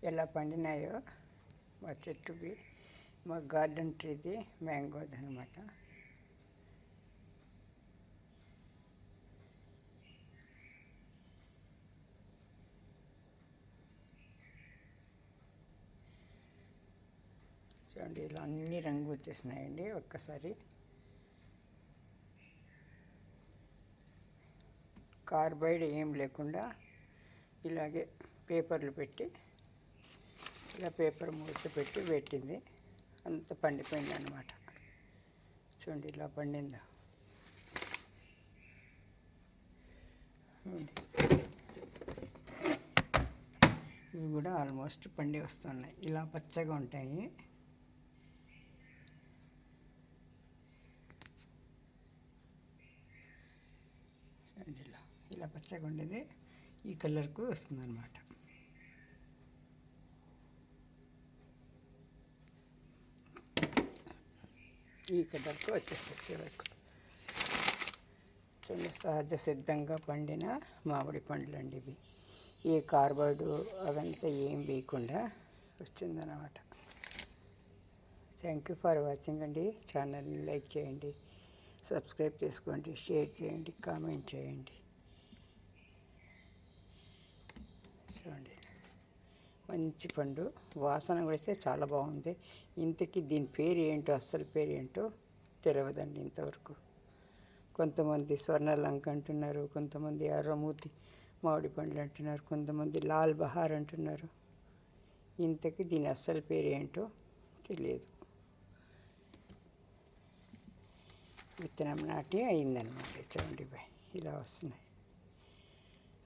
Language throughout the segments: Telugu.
ఎలా పండినాయో మా చెట్టువి. మా గార్డెన్ ట్రీది మ్యాంగోది అనమాట. చూడండి, ఇలా అన్ని రంగు వచ్చేసినాయండి ఒక్కసారి. కార్బైడ్ ఏం లేకుండా ఇలాగే పేపర్లు పెట్టి, ఇలా పేపర్ మూత పెట్టి పెట్టింది. అంత పండిపోయింది అన్నమాట. చూడండి ఇలా పండిందా. ఇవి కూడా ఆల్మోస్ట్ పండి వస్తున్నాయి. ఇలా పచ్చగా ఉంటాయి. చూడండి ఇలా పచ్చగా ఉండేది ఈ కలర్కు వస్తుంది అన్నమాట. ఈ కలర్కు వచ్చేస్తుంది చివరకు. చూడండి, సహజ సిద్ధంగా పండిన మామిడి పండ్లు అండి ఇవి. ఏ కార్బైడ్ అదంతా ఏం వేయకుండా వచ్చిందన్నమాట. థ్యాంక్ యూ ఫర్ వాచింగ్ అండి. ఛానల్ని లైక్ చేయండి, సబ్స్క్రైబ్ చేసుకోండి, షేర్ చేయండి, కామెంట్ చేయండి. చూడండి, మంచి పండు, వాసన కూడా చాలా బాగుంది. ఇంతకీ దీని పేరు ఏంటో, అస్సలు పేరు ఏంటో తెలియదండి ఇంతవరకు. కొంతమంది స్వర్ణలంక అంటున్నారు, కొంతమంది ఎర్రమూతి మామిడి పండ్లు అంటున్నారు, కొంతమంది లాల్ బహార్ అంటున్నారు. ఇంతకీ దీని అస్సలు పేరు ఏంటో తెలియదు. విత్తనం నాటి అయిందనమాట. చూడండి ఇలా వస్తున్నాయి.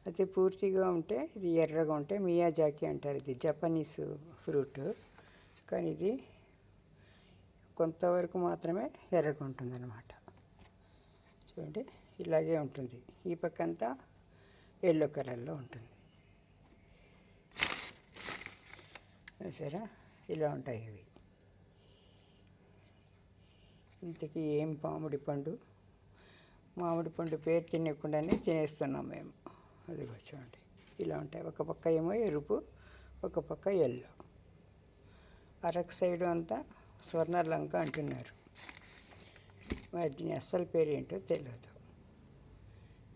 అయితే పూర్తిగా ఉంటే ఇది ఎర్రగా ఉంటే మియాజాకి అంటారు. ఇది జపనీస్ ఫ్రూట్, కానీ ఇది కొంతవరకు మాత్రమే ఎర్రగా ఉంటుందన్నమాట. చూడండి ఇలాగే ఉంటుంది. ఈ పక్కంతా ఎల్లో కలర్లో ఉంటుంది. సరే, ఇలా ఉంటాయి ఇవి. ఇంతకీ ఏం మామిడి పండు పేరు తినకుండానే తినేస్తున్నాం మేము. అదిగో చూడండి ఇలా ఉంటాయి. ఒక పక్క ఏమో ఎరుపు, ఒక పక్క ఎల్లో. అరకు సైడు అంతా స్వర్ణలంక అంటున్నారు. మరి దీని అస్సలు పేరు ఏంటో తెలియదు.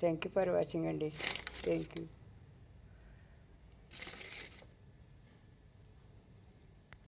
థ్యాంక్ యూ ఫర్ వాచింగ్ అండి. Thank you.